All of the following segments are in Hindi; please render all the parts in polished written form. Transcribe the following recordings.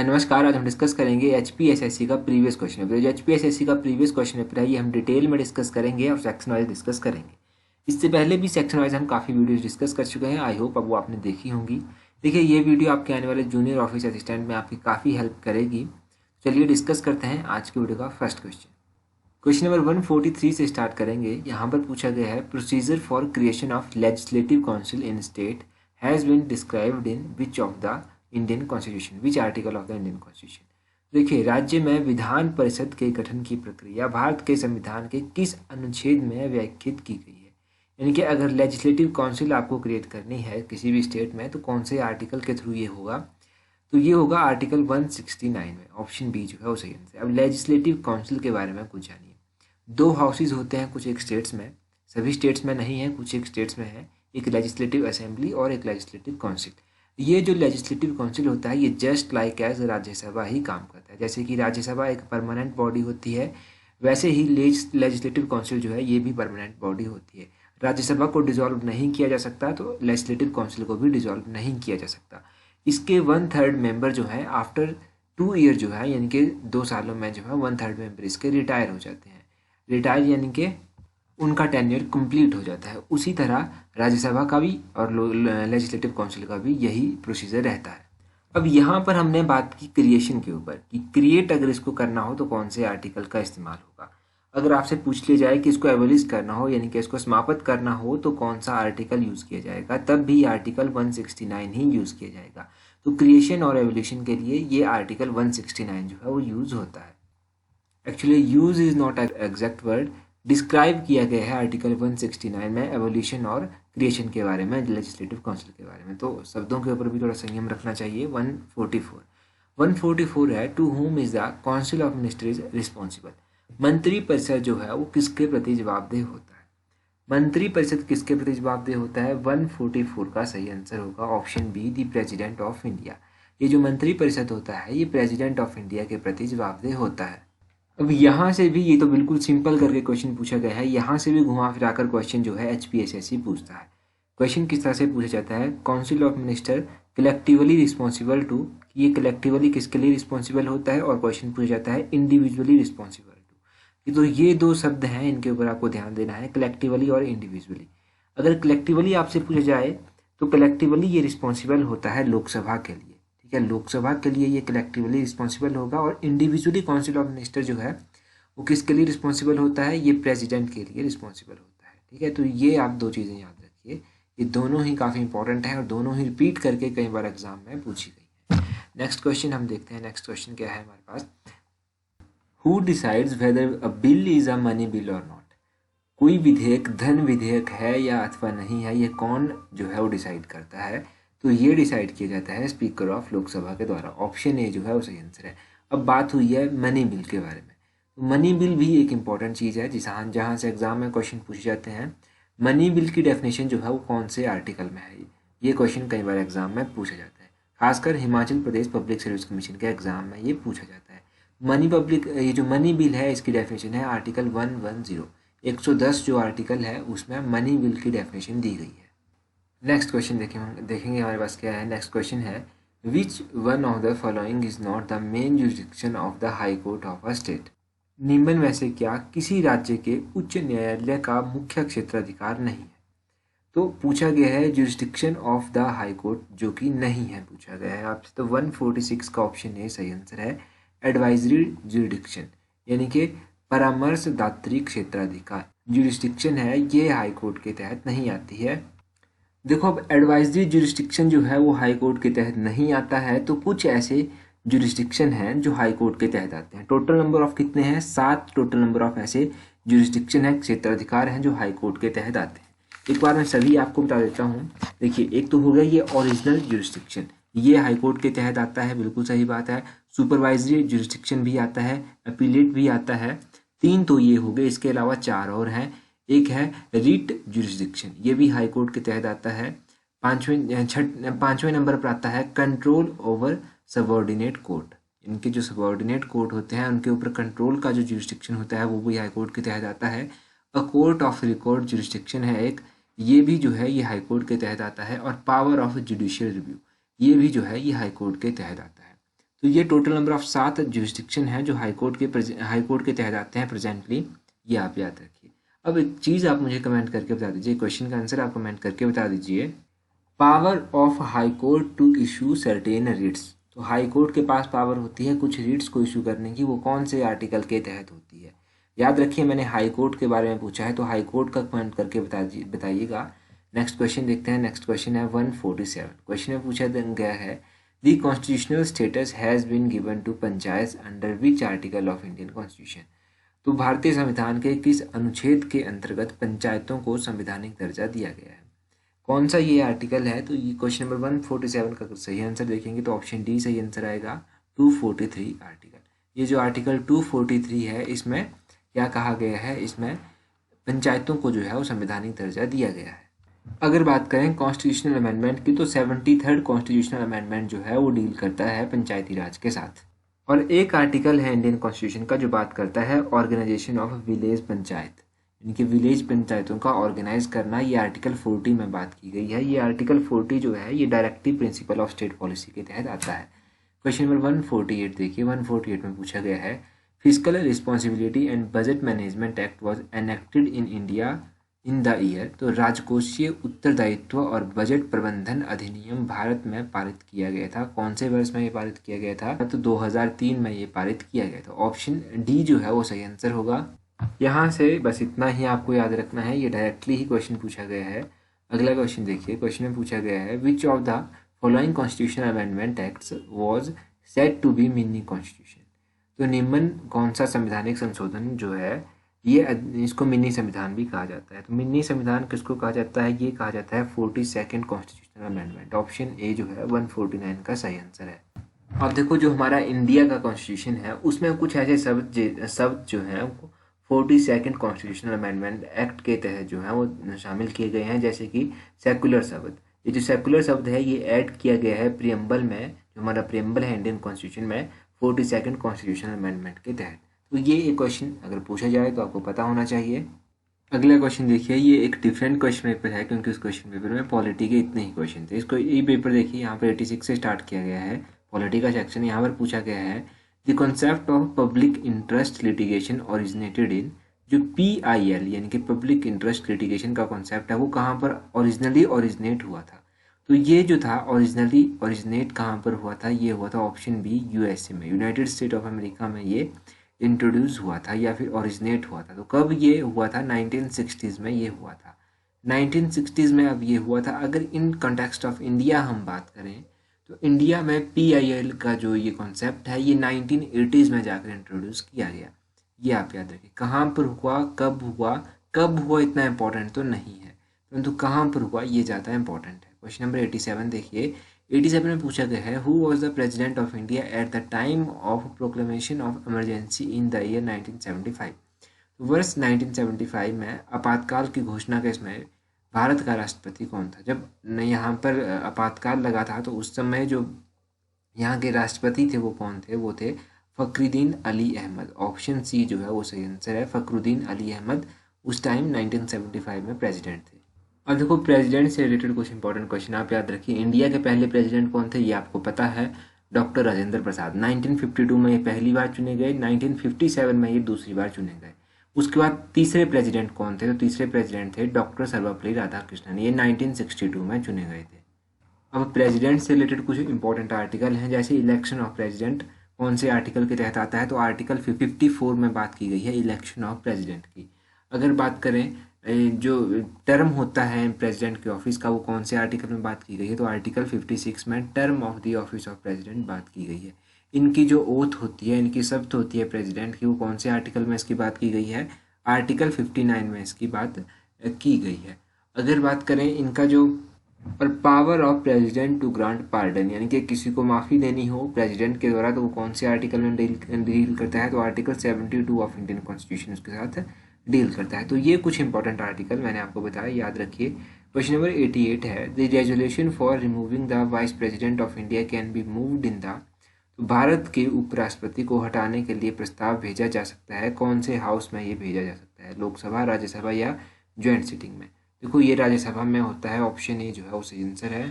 नमस्कार। आज हम डिस्कस करेंगे एचपीएसएससी का प्रीवियस क्वेश्चन पेपर। जो एचपीएसएससी का प्रीवियस क्वेश्चन पेपर है ये हम डिटेल में डिस्कस करेंगे और सेक्शन वाइज डिस्कस करेंगे। इससे पहले भी सेक्शन वाइज हम काफ़ी वीडियोस डिस्कस कर चुके हैं। आई होप अब वो आपने देखी होंगी। देखिए, ये वीडियो आपके आने वाले जूनियर ऑफिस असिस्टेंट में आपकी काफ़ी हेल्प करेगी। चलिए डिस्कस करते हैं आज की वीडियो का फर्स्ट क्वेश्चन। क्वेश्चन नंबर 143 से स्टार्ट करेंगे। यहाँ पर पूछा गया है, procedure for creation of legislative council in state has been described in which of the Indian constitution, which article of the Indian constitution. देखिए, राज्य में विधान परिषद के गठन की प्रक्रिया भारत के संविधान के किस अनुच्छेद में व्याख्यात की गई है। यानी कि अगर लेजिस्लेटिव काउंसिल आपको क्रिएट करनी है किसी भी स्टेट में तो कौन से आर्टिकल के थ्रू ये होगा, तो ये होगा आर्टिकल 169 में। ऑप्शन बी जो है वो सही आंसर है। अब लेजिस्लेटिव काउंसिल के बारे में कुछ जानिए। दो हाउसेज होते हैं कुछ एक स्टेट्स में, सभी स्टेट्स में नहीं है, कुछ एक स्टेट्स में है। एक लेजिस्लेटिव असेंबली और एक लेजिस्लेटिव काउंसिल। ये जो लेजिस्लेटिव काउंसिल होता है ये जस्ट लाइक एज राज्यसभा ही काम करता है। जैसे कि राज्यसभा एक परमानेंट बॉडी होती है, वैसे ही लेजिस्लेटिव काउंसिल जो है ये भी परमानेंट बॉडी होती है। राज्यसभा को डिसॉल्व नहीं किया जा सकता तो लेजिस्लेटिव काउंसिल को भी डिसॉल्व नहीं किया जा सकता। इसके 1/3 मेंबर जो है आफ्टर 2 ईयर जो है, यानी कि 2 सालों में जो है 1/3 मेंबर इसके रिटायर हो जाते हैं। रिटायर यानी कि उनका टेन्योर कंप्लीट हो जाता है। उसी तरह राज्यसभा का भी और लेजिस्लेटिव काउंसिल का भी यही प्रोसीजर रहता है। अब यहाँ पर हमने बात की क्रिएशन के ऊपर कि क्रिएट अगर इसको करना हो तो कौन से आर्टिकल का इस्तेमाल होगा। अगर आपसे पूछ लिया जाए कि इसको एबोलिश करना हो यानी कि इसको समाप्त करना हो तो कौन सा आर्टिकल यूज़ किया जाएगा, तब भी आर्टिकल 169 ही यूज़ किया जाएगा। तो क्रिएशन और एबोलिशन के लिए ये आर्टिकल 169 जो है वो यूज़ होता है। Actually use is not exact word, describe किया गया है आर्टिकल 169 में एवोल्यूशन और क्रिएशन के बारे में, लेजिस्लेटिव काउंसिल के बारे में। तो शब्दों के ऊपर भी थोड़ा संयम रखना चाहिए। 144 है, to whom is the council of minister is responsible. मंत्री परिषद जो है वो किसके प्रति जवाबदेह होता है। मंत्री परिषद किसके प्रति जवाबदेह होता है। 144 का सही आंसर होगा option B, the president of India. ये जो मंत्री परिषद होता है ये प्रेसिडेंट ऑफ इंडिया के प्रति जवाबदेह होता है। अब यहाँ से भी, ये तो बिल्कुल सिंपल करके क्वेश्चन पूछा गया है, यहाँ से भी घुमा फिराकर क्वेश्चन जो है एचपीएसएससी पूछता है। क्वेश्चन किस तरह से पूछा जाता है, council of minister collectively responsible to, ये कलेक्टिवली किसके लिए रिस्पॉन्सिबल होता है, और क्वेश्चन पूछा जाता है इंडिविजुअली रिस्पॉन्सिबल टू। तो ये दो शब्द हैं, इनके ऊपर आपको ध्यान देना है, कलेक्टिवली और इंडिविजुअली। अगर कलेक्टिवली आपसे पूछा जाए तो कलेक्टिवली ये रिस्पॉन्सिबल होता है लोकसभा के लिए, ठीक है, लोकसभा के लिए ये कलेक्टिवली रिस्पॉन्सिबल होगा। और इंडिविजुअली काउंसिल ऑफ मिनिस्टर जो है वो किसके लिए रिस्पॉन्सिबल होता है, ये प्रेसिडेंट के लिए रिस्पॉन्सिबल होता है, ठीक है। तो ये आप दो चीज़ें याद रखिए, ये दोनों ही काफ़ी इंपॉर्टेंट हैं और दोनों ही रिपीट करके कई बार एग्जाम में पूछी गई है। नेक्स्ट क्वेश्चन हम देखते हैं। नेक्स्ट क्वेश्चन क्या है हमारे पास, who decides whether a bill is a money bill और नॉट। कोई विधेयक धन विधेयक है या अथवा नहीं है, ये कौन जो है वो डिसाइड करता है। तो ये डिसाइड किया जाता है स्पीकर ऑफ लोकसभा के द्वारा। ऑप्शन ए जो है वो सही आंसर है। अब बात हुई है मनी बिल के बारे में, तो मनी बिल भी एक इंपॉर्टेंट चीज़ है जहाँ से एग्जाम में क्वेश्चन पूछे जाते हैं। मनी बिल की डेफिनेशन जो है वो कौन से आर्टिकल में है, ये क्वेश्चन कई बार एग्जाम में पूछा जाता है। खासकर Himachal Pradesh public service commission के एग्जाम में ये पूछा जाता है। ये जो मनी बिल है इसकी डेफिनेशन है आर्टिकल 110, 110 जो आर्टिकल है उसमें मनी बिल की डेफिनेशन दी गई है। नेक्स्ट क्वेश्चन देखेंगे हमारे पास क्या है। नेक्स्ट क्वेश्चन है, which one of the following is not the main jurisdiction of the high court of a state. निम्न में से क्या किसी राज्य के उच्च न्यायालय का मुख्य क्षेत्राधिकार नहीं है। तो पूछा गया है jurisdiction of the high court, जो कि नहीं है पूछा गया है आपसे। तो 146 का ऑप्शन ए सही आंसर है, एडवाइजरी जुरिस्डिक्शन, यानी कि परामर्शदात्री क्षेत्राधिकार जुरिस्डिक्शन है, ये हाई कोर्ट के तहत नहीं आती है। देखो, अब एडवाइजरी जुरिस्डिक्शन जो है वो हाई कोर्ट के तहत नहीं आता है, तो कुछ ऐसे जुरिस्डिक्शन हैं जो हाई कोर्ट के तहत आते हैं। टोटल नंबर ऑफ कितने हैं, 7 टोटल नंबर ऑफ ऐसे जुरिस्डिक्शन है, क्षेत्राधिकार हैं जो हाई कोर्ट के तहत आते हैं। एक बार मैं सभी आपको बता देता हूँ। देखिए, एक तो हो गया ये ओरिजिनल जुरिस्डिक्शन, ये हाई कोर्ट के तहत आता है, बिल्कुल सही बात है। सुपरवाइजरी जुरिस्डिक्शन भी आता है, अपीलेट भी आता है। 3 तो ये हो गए, इसके अलावा 4 और हैं। एक है रिट जुरिस्डिक्शन, ये भी हाई कोर्ट के तहत आता है। पांचवें नंबर पर आता है कंट्रोल ओवर सबऑर्डिनेट कोर्ट, इनके जो सबऑर्डिनेट कोर्ट होते हैं उनके ऊपर कंट्रोल का जो जुरिस्डिक्शन होता है वो भी हाई कोर्ट के तहत आता है। A court of record jurisdiction है एक, ये भी जो है ये हाई कोर्ट के तहत आता है। और पावर ऑफ जुडिशियल रिव्यू, ये भी जो है ये हाई कोर्ट के तहत आता है। तो ये टोटल नंबर ऑफ 7 जुरिस्डिक्शन है जो हाई कोर्ट के तहत आते हैं प्रेजेंटली, ये आप याद रखिए। अब एक चीज़ आप मुझे कमेंट करके बता दीजिए, क्वेश्चन का आंसर आप कमेंट करके बता दीजिए। Power of high court to issue certain writs, तो हाई कोर्ट के पास पावर होती है कुछ रिट्स को इशू करने की, वो कौन से आर्टिकल के तहत होती है। याद रखिए मैंने हाई कोर्ट के बारे में पूछा है, तो हाई कोर्ट का कमेंट करके बताइएगा। नेक्स्ट क्वेश्चन देखते हैं। नेक्स्ट क्वेश्चन है 147। क्वेश्चन में पूछा गया है the constitutional status has been given to panchayat under which article of Indian constitution, तो भारतीय संविधान के किस अनुच्छेद के अंतर्गत पंचायतों को संवैधानिक दर्जा दिया गया है। कौन सा ये आर्टिकल है, तो ये क्वेश्चन नंबर 147 का सही आंसर देखेंगे तो ऑप्शन डी सही आंसर आएगा, 243 आर्टिकल। ये जो आर्टिकल 243 है इसमें क्या कहा गया है, इसमें पंचायतों को जो है वो संवैधानिक दर्जा दिया गया है। अगर बात करें कॉन्स्टिट्यूशनल अमेंडमेंट की, तो 73rd कॉन्स्टिट्यूशनल अमेंडमेंट जो है वो डील करता है पंचायती राज के साथ। और एक आर्टिकल है इंडियन कॉन्स्टिट्यूशन का जो बात करता है ऑर्गेनाइजेशन ऑफ विलेज पंचायत, इनके विलेज पंचायतों का ऑर्गेनाइज करना, ये आर्टिकल 40 में बात की गई है। ये आर्टिकल 40 जो है ये directive principle of state policy के तहत आता है। क्वेश्चन नंबर 148 देखिए, 148 में पूछा गया है physical responsibility and budget management act was enacted in India in the year, तो राजकोषीय उत्तरदायित्व और बजट प्रबंधन अधिनियम भारत में पारित किया गया था। कौन से वर्ष में ये पारित किया गया था, तो 2003 में ये पारित किया गया था। ऑप्शन डी जो है वो सही आंसर होगा। यहाँ से बस इतना ही आपको याद रखना है, ये डायरेक्टली ही क्वेश्चन पूछा गया है। अगला क्वेश्चन देखिए, क्वेश्चन में पूछा गया है which of the following constitutional amendment acts was said to be mini constitution, तो निम्न कौन सा संवैधानिक संशोधन जो है ये, इसको मिनी संविधान भी कहा जाता है। तो मिनी संविधान किसको कहा जाता है, ये कहा जाता है 42nd constitutional amendment. Option A जो है 149 का सही आंसर है। अब देखो जो हमारा इंडिया का कॉन्स्टिट्यूशन है उसमें कुछ ऐसे शब्द जो हैं 42nd कॉन्स्टिट्यूशनल अमेंडमेंट एक्ट के तहत जो है वो शामिल किए गए हैं, जैसे कि सेकुलर शब्द। ये जो सेकुलर शब्द है ये ऐड किया गया है प्रियम्बल में, जो हमारा प्रियम्बल है इंडियन कॉन्स्टिट्यूशन में 42nd कॉन्स्टिट्यूशनल अमेंडमेंट के तहत। तो ये एक क्वेश्चन अगर पूछा जाए तो आपको पता होना चाहिए। अगला क्वेश्चन देखिए, ये एक डिफरेंट क्वेश्चन पेपर है क्योंकि उस क्वेश्चन पेपर में पॉलिटी के इतने ही क्वेश्चन थे। इसको ये पेपर देखिए यहाँ पर 86 से स्टार्ट किया गया है, पॉलिटी का सेक्शन। यहाँ पर पूछा गया है the concept of public interest litigation originated in, जो PIL यानी कि पब्लिक इंटरेस्ट लिटिगेशन का कॉन्सेप्ट है वो कहाँ पर ओरिजिनली ओरिजिनेट हुआ था, तो ये जो था ओरिजिनली ओरिजिनेट कहाँ पर हुआ था, ये हुआ था ऑप्शन बी USA में, यूनाइटेड स्टेट ऑफ अमेरिका में ये इंट्रोड्यूस हुआ था या फिर ओरिजिनेट हुआ था। तो कब ये हुआ था, 1960s में ये हुआ था, 1960s में अब ये हुआ था। अगर इन कॉन्टेक्स्ट ऑफ इंडिया हम बात करें तो इंडिया में PIL का जो ये कॉन्सेप्ट है ये 1980s में जाकर इंट्रोड्यूस किया गया। ये आप याद रखिए, कहाँ पर हुआ, कब हुआ इतना इम्पोर्टेंट तो नहीं है, परंतु कहाँ पर हुआ ये ज़्यादा इंपॉर्टेंट है। क्वेश्चन नंबर 87 देखिए, 87 में पूछा गया है who was the president of India at the time of proclamation of emergency in the year 1975, वर्ष 1975 में आपातकाल की घोषणा के समय भारत का राष्ट्रपति कौन था। जब यहाँ पर आपातकाल लगा था तो उस समय जो यहाँ के राष्ट्रपति थे वो कौन थे, वो थे फखरुद्दीन अली अहमद। ऑप्शन सी जो है वो सही आंसर है, फखरुद्दीन अली अहमद उस टाइम 1975 में प्रेसिडेंट थे। अब देखो प्रेसिडेंट से रिलेटेड कुछ इंपॉर्टेंट क्वेश्चन आप याद रखिए। इंडिया के पहले प्रेसिडेंट कौन थे ये आपको पता है, डॉक्टर राजेंद्र प्रसाद। 1952 में ये पहली बार चुने गए, 1957 में ये दूसरी बार चुने गए। उसके बाद तीसरे प्रेसिडेंट कौन थे, तो तीसरे प्रेसिडेंट थे डॉक्टर सर्वपल्ली राधाकृष्णन, ये 1962 में चुने गए थे। अब प्रेसिडेंट से रिलेटेड कुछ इंपॉर्टेंट आर्टिकल हैं, जैसे इलेक्शन ऑफ प्रेसिडेंट कौन से आर्टिकल के तहत आता है, तो आर्टिकल 54 में बात की गई है इलेक्शन ऑफ प्रेसिडेंट की। अगर बात करें जो टर्म होता है प्रेसिडेंट के ऑफिस का वो कौन से आर्टिकल में बात की गई है, तो आर्टिकल 56 में term of the office of president बात की गई है। इनकी जो ओथ होती है, इनकी शपथ होती है प्रेसिडेंट की, वो कौन से आर्टिकल में इसकी बात की गई है, आर्टिकल 59 में इसकी बात की गई है। अगर बात करें इनका जो और power of president to grant pardon, यानी कि किसी को माफ़ी देनी हो प्रेसिडेंट के द्वारा, तो वो कौन से आर्टिकल में डील करता है, तो आर्टिकल 72 ऑफ इंडियन कॉन्स्टिट्यूशन उसके साथ डील करता है। तो ये कुछ इंपॉर्टेंट आर्टिकल मैंने आपको बताया, याद रखिए। क्वेश्चन नंबर 88 है the resolution for removing the vice president of India can be moved in the, तो भारत के उपराष्ट्रपति को हटाने के लिए प्रस्ताव भेजा जा सकता है, कौन से हाउस में ये भेजा जा सकता है, लोकसभा, राज्यसभा या ज्वाइंट सिटिंग में। देखो ये राज्यसभा में होता है, ऑप्शन ए जो है वो सही आंसर है।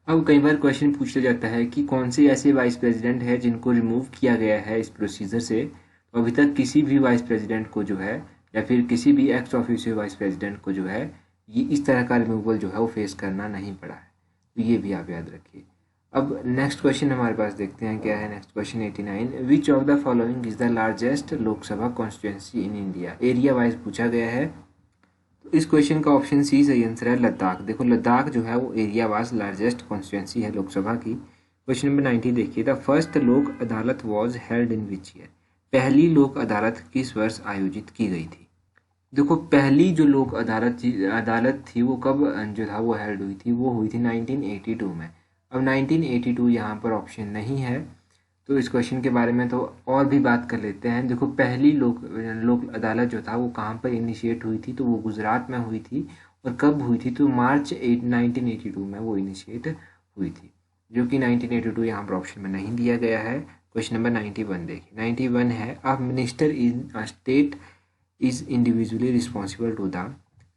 अब कई बार क्वेश्चन पूछ लिया जाता है कि कौन से ऐसे वाइस प्रेसिडेंट है जिनको रिमूव किया गया है इस प्रोसीजर से, तो अभी तक किसी भी वाइस प्रेसिडेंट को जो है या फिर किसी भी एक्स ऑफिशियो वाइस प्रेसिडेंट को जो है ये इस तरह का रिमूवल जो है वो फेस करना नहीं पड़ा है, तो ये भी आप याद रखिए। अब नेक्स्ट क्वेश्चन हमारे पास देखते हैं क्या है। Next question 89, which of the following is the largest Lok Sabha constituency in India. Area wise पूछा गया है, तो इस क्वेश्चन का ऑप्शन सी सही आंसर है, लद्दाख। देखो लद्दाख जो है वो एरिया वाइज लार्जेस्ट कॉन्स्टिट्यूंसी है लोकसभा की। क्वेश्चन नंबर 90 देखिए, द फर्स्ट लोक अदालत was held in which year. पहली लोक अदालत किस वर्ष आयोजित की गई थी। देखो पहली जो लोक अदालत थी वो कब जो था वो हेल्ड हुई थी, वो हुई थी 1982 में। अब 1982 यहाँ पर ऑप्शन नहीं है, तो इस क्वेश्चन के बारे में तो और भी बात कर लेते हैं। देखो पहली लोक अदालत जो था वो कहाँ पर इनिशिएट हुई थी, तो वो गुजरात में हुई थी। और कब हुई थी, तो मार्च 1982 में वो इनिशिएट हुई थी, जो कि 1982 यहाँ पर ऑप्शन में नहीं दिया गया है। क्वेश्चन नंबर 91 देखिए, 91 है, a minister in a state is individually responsible to the.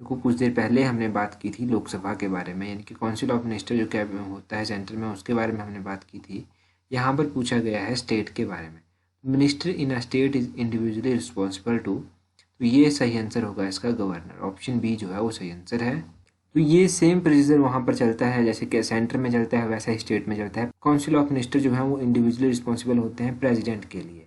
देखो कुछ देर पहले हमने बात की थी लोकसभा के बारे में, यानी कि काउंसिल ऑफ मिनिस्टर जो कैब में होता है सेंटर में, उसके बारे में हमने बात की थी। यहाँ पर पूछा गया है स्टेट के बारे में, minister in a state is individually responsible to, तो ये सही आंसर होगा इसका गवर्नर। ऑप्शन बी जो है वो सही आंसर है। तो ये सेम प्रोसीजर वहाँ पर चलता है जैसे कि सेंटर में चलता है, वैसा ही स्टेट में चलता है। काउंसिल ऑफ मिनिस्टर जो है वो इंडिविजुअली रिस्पॉन्सिबल होते हैं प्रेसिडेंट के लिए,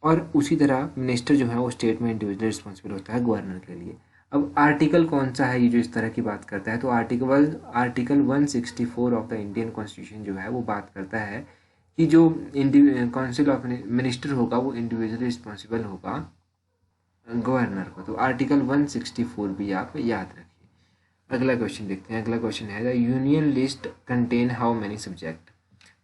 और उसी तरह मिनिस्टर जो है वो स्टेट में इंडिविजुअली रिस्पॉन्सिबल होता है गवर्नर के लिए। अब आर्टिकल कौन सा है ये जो इस तरह की बात करता है, तो article 164 of the Indian constitution जो है वो बात करता है कि जो काउंसिल ऑफ मिनिस्टर होगा वो इंडिविजुअली रिस्पॉन्सिबल होगा गवर्नर को। तो आर्टिकल 164 भी आप याद रखिए। अगला क्वेश्चन देखते हैं। अगला क्वेश्चन है, the union list contain how many subject.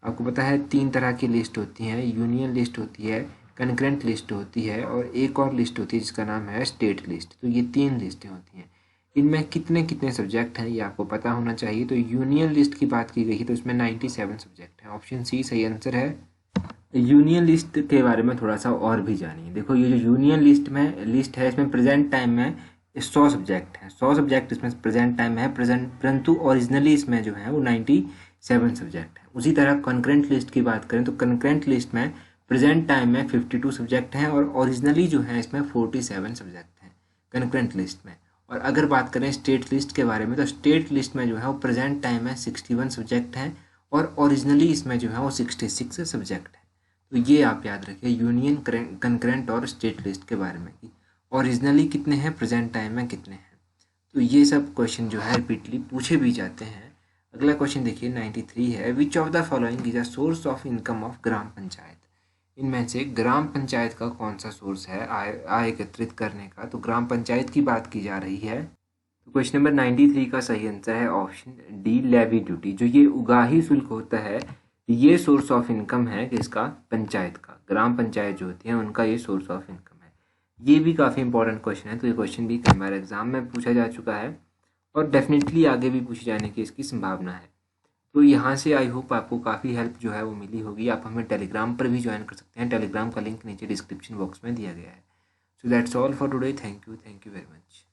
आपको पता है तीन तरह की लिस्ट होती हैं, यूनियन लिस्ट होती है, कंकरेंट लिस्ट होती है, और एक और लिस्ट होती है जिसका नाम है स्टेट लिस्ट। तो ये तीन लिस्टें होती हैं, इनमें कितने कितने सब्जेक्ट हैं ये आपको पता होना चाहिए। तो यूनियन लिस्ट की बात की गई है तो इसमें 97 सब्जेक्ट हैं। ऑप्शन सी सही आंसर है। यूनियन लिस्ट के बारे में थोड़ा सा और भी जानिए। देखो ये जो यूनियन लिस्ट है इसमें प्रेजेंट टाइम में 100 सब्जेक्ट हैं, 100 सब्जेक्ट इसमें प्रेजेंट टाइम है प्रेजेंट, परंतु ओरिजिनली इसमें जो है वो 97 सब्जेक्ट हैं। उसी तरह कंकरेंट लिस्ट की बात करें तो कंकरेंट लिस्ट में प्रेजेंट टाइम में 52 सब्जेक्ट हैं और ओरिजिनली जो है इसमें 47 सब्जेक्ट हैं कंकरेंट लिस्ट में। और अगर बात करें स्टेट लिस्ट के बारे में तो स्टेट लिस्ट में जो है वो प्रेजेंट टाइम में 61 सब्जेक्ट हैं और ओरिजिनली इसमें जो है वो 66 सब्जेक्ट हैं। तो ये आप याद रखिए यूनियन कंकरेंट और स्टेट लिस्ट के बारे में कि ओरिजिनली कितने हैं, प्रेजेंट टाइम में कितने हैं। तो ये सब क्वेश्चन जो है रिपीटली पूछे भी जाते हैं। अगला क्वेश्चन देखिए 93 है, which of the following is a source of income of gram panchayat. इनमें से ग्राम पंचायत का कौन सा सोर्स है आय एकत्रित करने का, तो ग्राम पंचायत की बात की जा रही है। तो क्वेश्चन नंबर 93 का सही आंसर है ऑप्शन डी, लेवी ड्यूटी। जो ये उगाही शुल्क होता है ये सोर्स ऑफ इनकम है किसका, पंचायत का। ग्राम पंचायत जो होती है उनका ये सोर्स ऑफ इनकम है। ये भी काफ़ी इंपॉर्टेंट क्वेश्चन है, तो ये क्वेश्चन भी कई बार एग्जाम में पूछा जा चुका है और डेफिनेटली आगे भी पूछे जाने की इसकी संभावना है। तो यहाँ से आई होप आपको काफ़ी हेल्प जो है वो मिली होगी। आप हमें टेलीग्राम पर भी ज्वाइन कर सकते हैं, टेलीग्राम का लिंक नीचे डिस्क्रिप्शन बॉक्स में दिया गया है। So that's all for today, thank you very much.